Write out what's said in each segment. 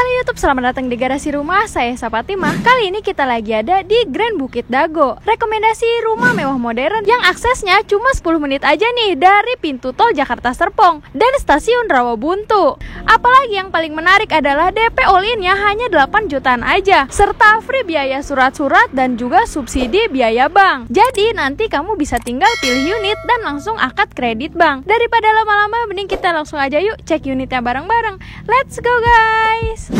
Halo YouTube, selamat datang di Garasi Rumah. Saya Sapatimah. Kali ini kita lagi ada di Grand Bukit Dago. Rekomendasi rumah mewah modern yang aksesnya cuma 10 menit aja nih dari pintu tol Jakarta Serpong dan stasiun Rawabuntu. Apalagi yang paling menarik adalah DP all-in-nya hanya 8 jutaan aja, serta free biaya surat-surat dan juga subsidi biaya bank. Jadi nanti kamu bisa tinggal pilih unit dan langsung akad kredit bank. Daripada lama-lama, mending kita langsung aja yuk cek unitnya bareng-bareng. Let's go guys!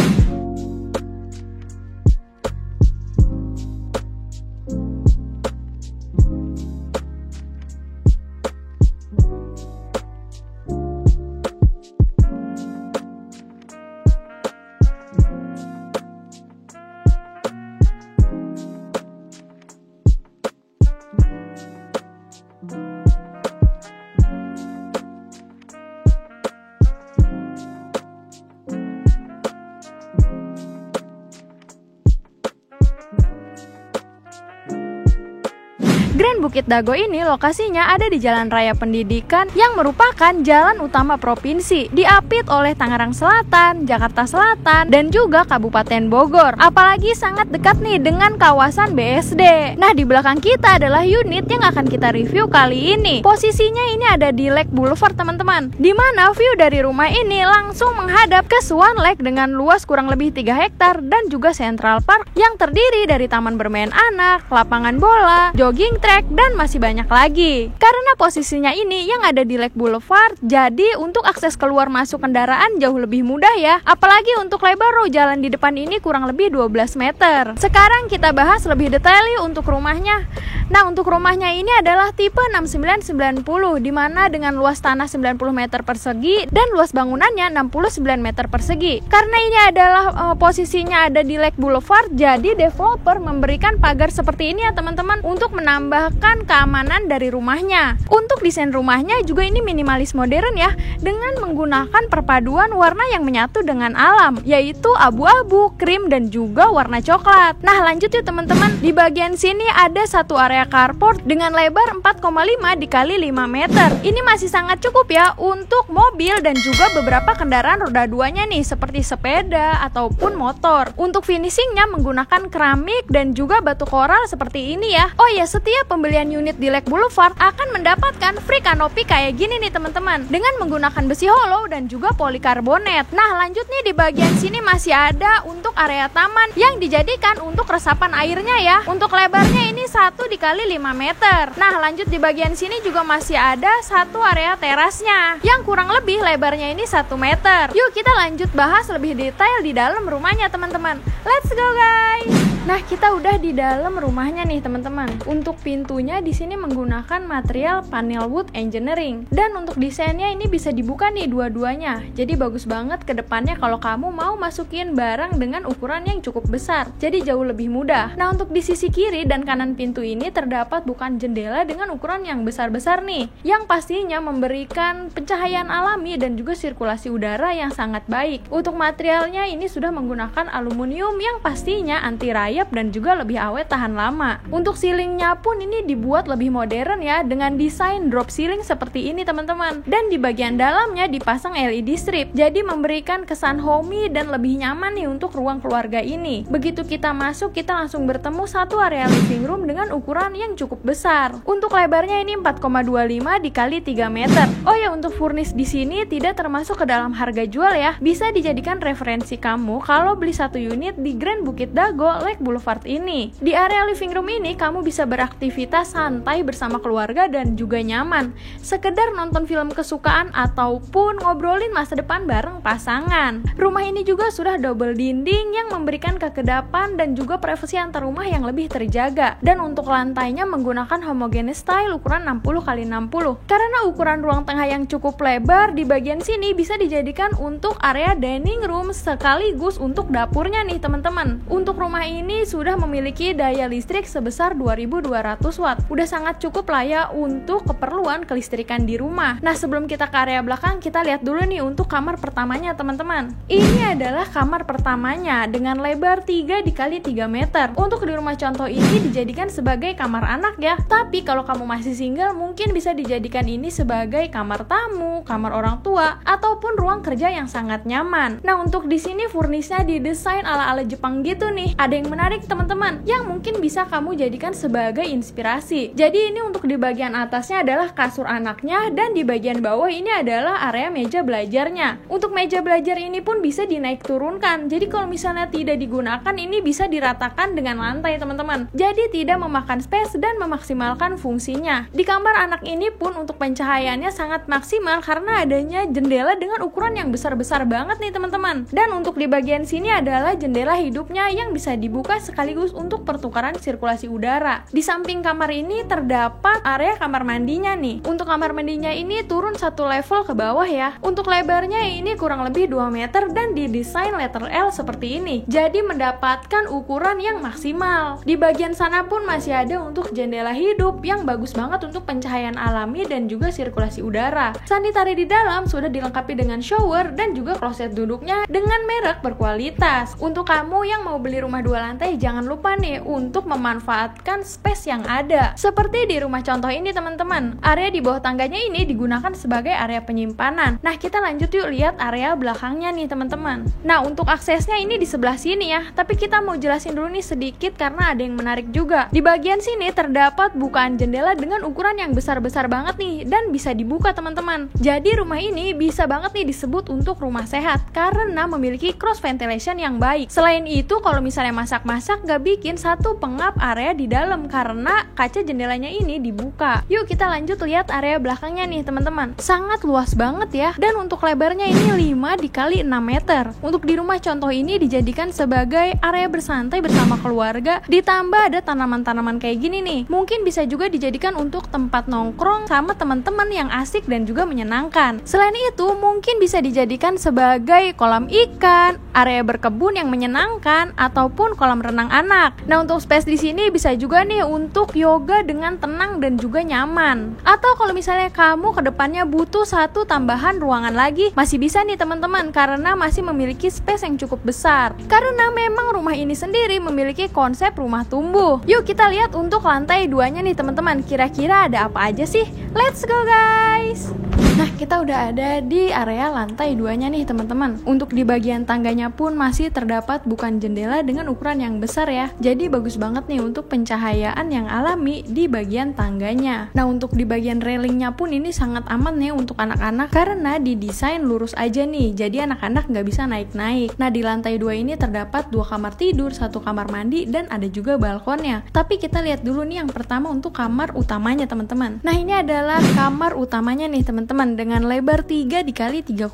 Grand Bukit Dago ini lokasinya ada di Jalan Raya Pendidikan yang merupakan jalan utama provinsi, diapit oleh Tangerang Selatan, Jakarta Selatan, dan juga Kabupaten Bogor. Apalagi sangat dekat nih dengan kawasan BSD. Nah, di belakang kita adalah unit yang akan kita review kali ini. Posisinya ini ada di Lake Boulevard teman-teman, di mana view dari rumah ini langsung menghadap ke Swan Lake dengan luas kurang lebih 3 hektar dan juga Central Park yang terdiri dari taman bermain anak, lapangan bola, jogging track, dan masih banyak lagi. Karena posisinya ini yang ada di Lake Boulevard, jadi untuk akses keluar masuk kendaraan jauh lebih mudah ya. Apalagi untuk lebar road jalan di depan ini kurang lebih 12 meter. Sekarang kita bahas lebih detail untuk rumahnya. Nah, untuk rumahnya ini adalah tipe 6990, dimana dengan luas tanah 90 meter persegi dan luas bangunannya 69 meter persegi. Karena ini adalah posisinya ada di Lake Boulevard, jadi developer memberikan pagar seperti ini ya teman-teman, untuk menambahkan keamanan dari rumahnya. Untuk desain rumahnya juga ini minimalis modern ya, dengan menggunakan perpaduan warna yang menyatu dengan alam, yaitu abu-abu, krim, dan juga warna coklat. Nah, lanjut yuk teman-teman. Di bagian sini ada satu area carport dengan lebar 4,5 dikali 5 meter. Ini masih sangat cukup ya untuk mobil dan juga beberapa kendaraan roda 2-nya nih, seperti sepeda ataupun motor. Untuk finishingnya menggunakan keramik dan juga batu koral seperti ini ya. Oh ya, setiap pembelian unit di Lake Boulevard akan mendapatkan free kanopi kayak gini nih teman-teman, dengan menggunakan besi hollow dan juga polikarbonet. Nah, lanjut nih, di bagian sini masih ada untuk area taman yang dijadikan untuk resapan airnya ya. Untuk lebarnya ini 1 dikali 5 meter. Nah, lanjut di bagian sini juga masih ada satu area terasnya yang kurang lebih lebarnya ini 1 meter. Yuk kita lanjut bahas lebih detail di dalam rumahnya teman-teman. Let's go guys. Nah, kita udah di dalam rumahnya nih teman-teman. Untuk pintunya di sini menggunakan material panel wood engineering, dan untuk desainnya ini bisa dibuka nih dua-duanya. Jadi bagus banget ke depannya kalau kamu mau masukin barang dengan ukuran yang cukup besar. Jadi jauh lebih mudah. Nah, untuk di sisi kiri dan kanan pintu ini terdapat bukan jendela dengan ukuran yang besar-besar nih, yang pastinya memberikan pencahayaan alami dan juga sirkulasi udara yang sangat baik. Untuk materialnya ini sudah menggunakan aluminium yang pastinya anti rayap dan juga lebih awet tahan lama. Untuk ceilingnya pun ini dibuat lebih modern ya, dengan desain drop ceiling seperti ini teman-teman. Dan di bagian dalamnya dipasang LED strip, jadi memberikan kesan homey dan lebih nyaman nih untuk ruang keluarga ini. Begitu kita masuk, kita langsung bertemu satu area living room dengan ukuran yang cukup besar. Untuk lebarnya ini 4,25 dikali 3 meter. Oh ya, untuk furnish di sini tidak termasuk ke dalam harga jual ya. Bisa dijadikan referensi kamu kalau beli satu unit di Grand Bukit Dago Lake Boulevard ini. Di area living room ini kamu bisa beraktivitas santai bersama keluarga dan juga nyaman, sekedar nonton film kesukaan ataupun ngobrolin masa depan bareng pasangan. Rumah ini juga sudah double dinding yang memberikan kekedapan dan juga privasi antar rumah yang lebih terjaga. Dan untuk lantainya menggunakan homogeneous style ukuran 60x60. Karena ukuran ruang tengah yang cukup lebar, di bagian sini bisa dijadikan untuk area dining room sekaligus untuk dapurnya nih teman-teman. Untuk rumah ini sudah memiliki daya listrik sebesar 2200 Watt. Udah sangat cukup lah ya untuk keperluan kelistrikan di rumah. Nah, sebelum kita ke area belakang, kita lihat dulu nih untuk kamar pertamanya teman-teman. Ini adalah kamar pertamanya dengan lebar 3 x 3 meter. Untuk di rumah contoh ini dijadikan sebagai kamar anak ya. Tapi kalau kamu masih single, mungkin bisa dijadikan ini sebagai kamar tamu, kamar orang tua, ataupun ruang kerja yang sangat nyaman. Nah, untuk di sini furnisnya didesain ala-ala Jepang gitu nih. Ada yang menarik teman-teman, yang mungkin bisa kamu jadikan sebagai inspirasi. Jadi ini untuk di bagian atasnya adalah kasur anaknya, dan di bagian bawah ini adalah area meja belajarnya. Untuk meja belajar ini pun bisa dinaik turunkan. Jadi kalau misalnya tidak digunakan, ini bisa diratakan dengan lantai teman-teman. Jadi tidak memakan space dan memaksimalkan fungsinya. Di kamar anak ini pun untuk pencahayaannya sangat maksimal karena adanya jendela dengan ukuran yang besar-besar banget nih teman-teman. Dan untuk di bagian sini adalah jendela hidupnya yang bisa dibuka sekaligus untuk pertukaran sirkulasi udara. Di samping kamar ini terdapat area kamar mandinya nih. Untuk kamar mandinya ini turun satu level ke bawah ya. Untuk lebarnya ini kurang lebih 2 meter dan didesain letter L seperti ini. Jadi mendapatkan ukuran yang maksimal. Di bagian sana pun masih ada untuk jendela hidup yang bagus banget untuk pencahayaan alami dan juga sirkulasi udara. Sanitari di dalam sudah dilengkapi dengan shower dan juga kloset duduknya dengan merek berkualitas. Untuk kamu yang mau beli rumah 2 lantai, jangan lupa nih untuk memanfaatkan space yang ada. Seperti di rumah contoh ini teman-teman, area di bawah tangganya ini digunakan sebagai area penyimpanan. Nah, kita lanjut yuk lihat area belakangnya nih teman-teman. Nah, untuk aksesnya ini di sebelah sini ya, tapi kita mau jelasin dulu nih sedikit karena ada yang menarik juga. Di bagian sini terdapat bukaan jendela dengan ukuran yang besar-besar banget nih dan bisa dibuka teman-teman. Jadi rumah ini bisa banget nih disebut untuk rumah sehat karena memiliki cross ventilation yang baik. Selain itu, kalau misalnya masak-masak gak bikin satu pengap area di dalam karena kaca jendelanya ini dibuka. Yuk kita lanjut lihat area belakangnya nih teman-teman. Sangat luas banget ya, dan untuk lebarnya ini 5 x 6 meter. Untuk di rumah contoh ini dijadikan sebagai area bersantai bersama keluarga, ditambah ada tanaman-tanaman kayak gini nih. Mungkin bisa juga dijadikan untuk tempat nongkrong sama teman-teman yang asik dan juga menyenangkan. Selain itu, mungkin bisa dijadikan sebagai kolam ikan, area berkebun yang menyenangkan, ataupun kolam renang anak. Nah, untuk space di sini bisa juga nih untuk yoga dengan tenang dan juga nyaman. Atau kalau misalnya kamu ke depannya butuh satu tambahan ruangan lagi, masih bisa nih teman-teman karena masih memiliki space yang cukup besar. Karena memang rumah ini sendiri memiliki konsep rumah tumbuh. Yuk kita lihat untuk lantai 2-nya nih teman-teman. Kira-kira ada apa aja sih? Let's go guys! Nah, kita udah ada di area lantai 2-nya nih teman-teman. Untuk di bagian tangganya pun masih terdapat bukan jendela dengan ukuran yang besar ya. Jadi bagus banget nih untuk pencahayaan yang alami di bagian tangganya. Nah, untuk di bagian railingnya pun ini sangat aman nih untuk anak-anak karena didesain lurus aja nih. Jadi anak-anak nggak bisa naik-naik. Nah, di lantai 2 ini terdapat 2 kamar tidur, 1 kamar mandi, dan ada juga balkonnya. Tapi kita lihat dulu nih yang pertama untuk kamar utamanya teman-teman. Nah, ini adalah kamar utamanya nih teman-teman dengan lebar 3 x 3,5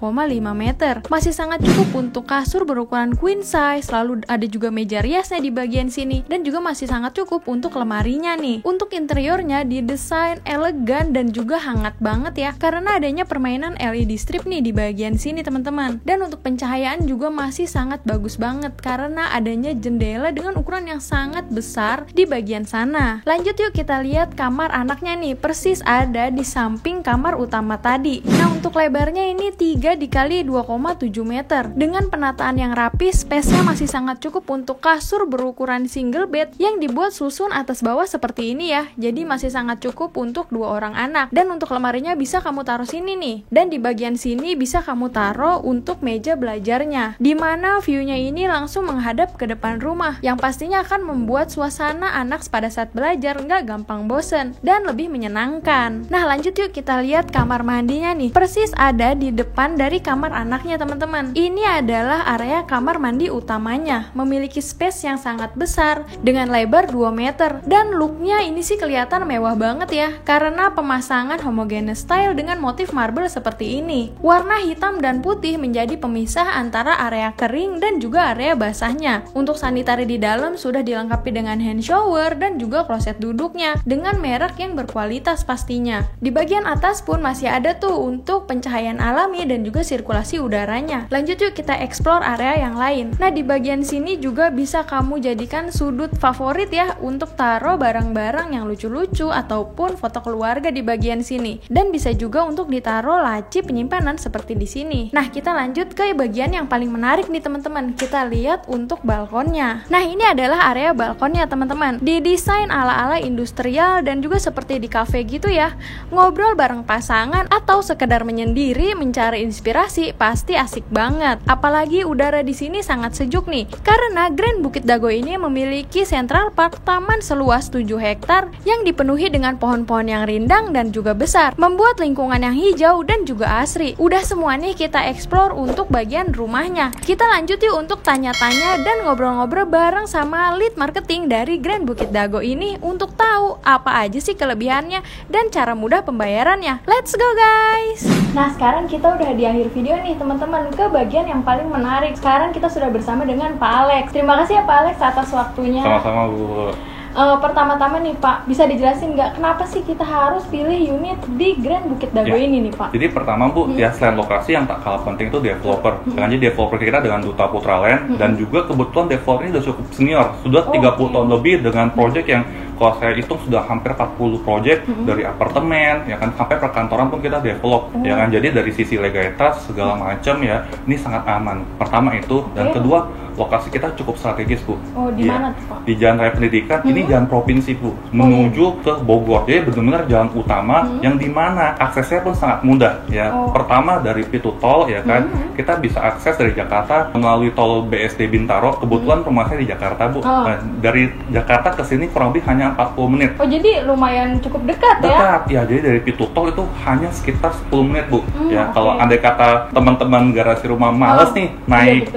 meter. Masih sangat cukup untuk kasur berukuran queen size, lalu ada juga meja riasnya di bagian sini, dan juga masih sangat cukup untuk lemarinya nih. Untuk interiornya didesain elegan dan juga hangat banget ya, karena adanya permainan LED strip nih di bagian sini teman-teman. Dan untuk pencahayaan juga masih sangat bagus banget karena adanya jendela dengan ukuran yang sangat besar di bagian sana. Lanjut yuk kita lihat kamar anaknya nih, persis ada di samping kamar utama tadi. Nah, untuk lebarnya ini 3 x 2,7 meter. Dengan penataan yang rapi, space-nya masih sangat cukup untuk kasur berukuran single bed yang dibuat susun atas bawah seperti ini ya. Jadi masih sangat cukup untuk 2 orang anak. Dan untuk lemarinya bisa kamu taruh sini nih. Dan di bagian sini bisa kamu taruh untuk meja belajarnya, dimana view-nya ini langsung menghadap ke depan rumah, yang pastinya akan membuat suasana anak pada saat belajar nggak gampang bosen dan lebih menyenangkan. Nah, lanjut yuk kita lihat kamar mandinya nih. Persis ada di depan dari kamar anaknya teman-teman. Ini adalah area kamar mandi utamanya, memiliki space yang sangat besar dengan lebar 2 meter. Dan looknya ini sih kelihatan mewah banget ya, karena pemasangan homogeneous style dengan motif marble seperti ini. Warna hitam dan putih menjadi pemisah antara area kering dan juga area basahnya. Untuk sanitari di dalam sudah dilengkapi dengan hand shower dan juga kloset duduknya dengan merek yang berkualitas pastinya. Di bagian atas pun masih ada tuh untuk pencahayaan alami dan juga sirkulasi udaranya. Lanjut yuk kita explore area yang lain. Nah, di bagian sini juga bisa kamu jadikan sudut favorit ya untuk taruh barang barang-barang yang lucu-lucu ataupun foto keluarga di bagian sini. Dan bisa juga untuk ditaruh laci penyimpanan seperti di sini. Nah, kita lanjut ke bagian yang paling menarik nih teman-teman. Kita lihat untuk balkonnya. Nah, ini adalah area balkonnya teman-teman. Didesain ala-ala industrial dan juga seperti di cafe gitu ya. Ngobrol bareng pasangan atau sekedar menyendiri mencari inspirasi pasti asik banget. Apalagi udara di sini sangat sejuk nih. Karena Grand Bukit Dago ini memiliki Central Park taman seluas 7 hektar yang dipenuhi dengan pohon-pohon yang rindang dan juga besar, membuat lingkungan yang hijau dan juga asri. Udah semua nih kita explore untuk bagian rumahnya. Kita lanjut yuk untuk tanya-tanya dan ngobrol-ngobrol bareng sama lead marketing dari Grand Bukit Dago ini untuk tahu apa aja sih kelebihannya dan cara mudah pembayarannya. Let's go guys! Nah, sekarang kita udah di akhir video nih teman-teman, ke bagian yang paling menarik. Sekarang kita sudah bersama dengan Pak Alex. Terima kasih ya Pak Alex atas waktunya. Sama-sama Bu. Pertama-tama nih Pak, bisa dijelasin nggak kenapa sih kita harus pilih unit di Grand Bukit Dago ini nih Pak? Jadi pertama Bu, ya selain lokasi yang tak kalah penting itu developer. Jadi developer kita dengan Duta Putra Land dan juga kebetulan developer ini sudah cukup senior, sudah 30 tahun lebih dengan project yang kalau saya hitung sudah hampir 40 project dari apartemen, ya kan, sampai perkantoran pun kita develop, ya kan. Jadi dari sisi legalitas segala macam ya, ini sangat aman. Pertama itu, dan kedua lokasi kita cukup strategis Bu. Oh, di mana tuh Pak? Di Jalan Raya Pendidikan, ini jalan provinsi Bu, menuju ke Bogor. Jadi benar-benar jalan utama yang dimana aksesnya pun sangat mudah ya. Pertama dari pintu tol ya kan, kita bisa akses dari Jakarta melalui tol BSD Bintaro. Kebetulan rumah saya di Jakarta Bu. Nah, dari Jakarta ke sini kurang lebih hanya 40 menit. Oh, jadi lumayan cukup dekat ya? Dekat, ya. Jadi dari pintu tol itu hanya sekitar 10 menit Bu. Ya, kalau andai kata teman-teman garasi rumah males nih naik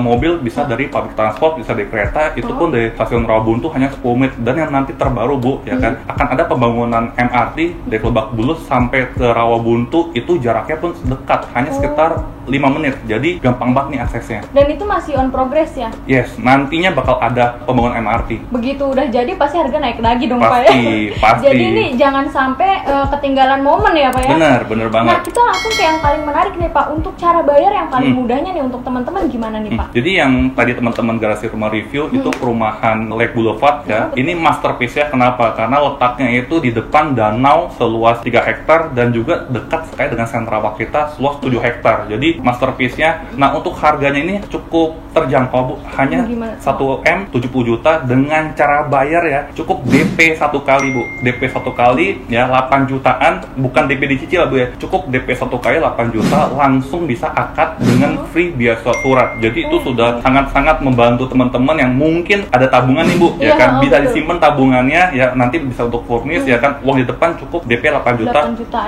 mobil, bisa dari public transport, bisa dari kereta, itu pun dari stasiun Rawabuntu hanya 10 menit. Dan yang nanti terbaru Bu, ya kan, akan ada pembangunan MRT dari Lebak Bulus sampai ke Rawabuntu, itu jaraknya pun dekat, hanya sekitar 5 menit. Jadi gampang banget nih aksesnya. Dan itu masih on progress ya? Yes, nantinya bakal ada pembangunan MRT. Begitu udah jadi pasti harga naik lagi dong Pak ya? Pasti. Jadi ini jangan sampai ketinggalan momen ya Pak ya? Bener banget. Nah, kita langsung ke yang paling menarik nih Pak. Untuk cara bayar yang paling mudahnya nih untuk teman-teman gimana nih Pak? Jadi yang tadi teman-teman garasi rumah review itu perumahan Lake Boulevard ya. Ini masterpiece ya. Kenapa? Karena letaknya itu di depan danau seluas 3 hektar dan juga dekat sekali dengan sentra park kita seluas 7 hektar. Jadi masterpiece-nya. Nah, untuk harganya ini cukup terjangkau Bu. Hanya 1M 70 juta dengan cara bayar ya cukup DP 1 kali Bu. DP 1 kali ya 8 jutaan, bukan DP dicicil Bu ya. Cukup DP 1 kali 8 juta langsung bisa akad dengan free biaya surat. Jadi itu sudah sangat-sangat membantu teman-teman yang mungkin ada tabungan nih Bu, ya kan, bisa disimpan tabungannya ya, nanti bisa untuk furnish ya kan, uang di depan cukup DP 8 juta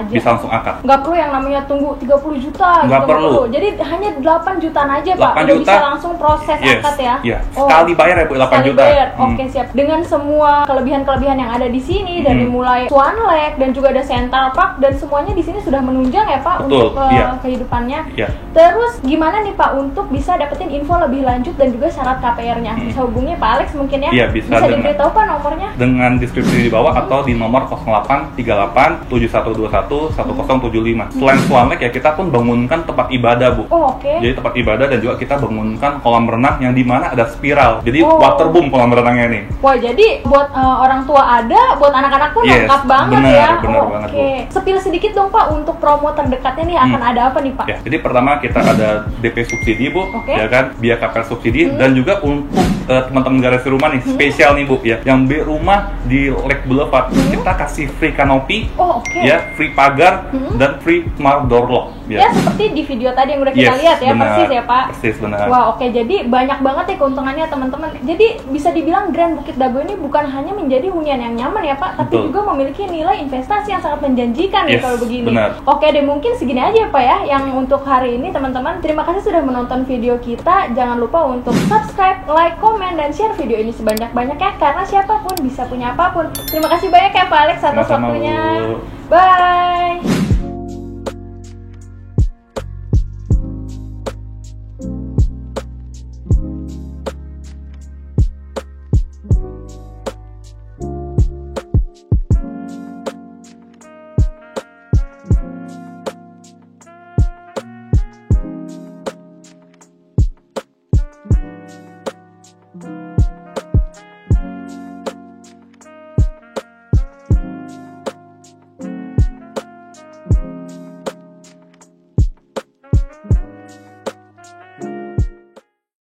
aja. Bisa langsung akad. Nggak perlu yang namanya tunggu 30 juta. Nggak perlu. Jadi hanya 8 jutaan aja Pak, udah bisa langsung proses akad ya. Sekali bayar ya Bu, 8 juta. Bayar. Oke, siap. Dengan semua kelebihan-kelebihan yang ada di sini, dari mulai Swan Lake dan juga ada Central Park, dan semuanya di sini sudah menunjang ya Pak. Betul, untuk kehidupannya. Terus gimana nih Pak untuk bisa dapetin info lebih lanjut dan juga syarat KPR-nya? Bisa hubungi Pak Alex mungkin ya? Iya, bisa diberitahu Pak nomornya? Dengan deskripsi di bawah atau di nomor 0838 7121 1075. Selain Swan Lake ya, kita pun bangunkan tempat ibadah Bu. Jadi tempat ibadah dan juga kita bangunkan kolam renang yang dimana ada spiral. Jadi waterboom kolam renangnya nih. Wah, jadi buat orang tua ada, buat anak-anak pun lengkap banget ya. Bener banget Bu. Sepil sedikit dong Pak untuk promo terdekatnya nih, akan ada apa nih Pak? Ya, jadi pertama kita ada DP subsidi Bu, ya kan, biaya KPR subsidi, dan juga untuk teman-teman garasi rumah nih, spesial nih Bu ya, yang beli rumah di Lake Boulevard, kita kasih free kanopi, ya, free pagar, dan free smart door lock. Ya, seperti di video tadi yang udah kita lihat ya, persis ya Pak. Persis, benar. Wah, jadi banyak banget ya keuntungannya teman-teman. Jadi bisa dibilang Grand Bukit Dago ini bukan hanya menjadi hunian yang nyaman ya Pak, tapi juga memiliki nilai investasi yang sangat menjanjikan nih kalau begini. Oke deh, mungkin segini aja ya Pak ya yang untuk hari ini teman-teman. Terima kasih sudah menonton video kita. Jangan lupa untuk subscribe, like, komen, dan share video ini sebanyak-banyaknya, karena siapapun bisa punya apapun. Terima kasih banyak ya Pak Alex atas waktunya. Bye.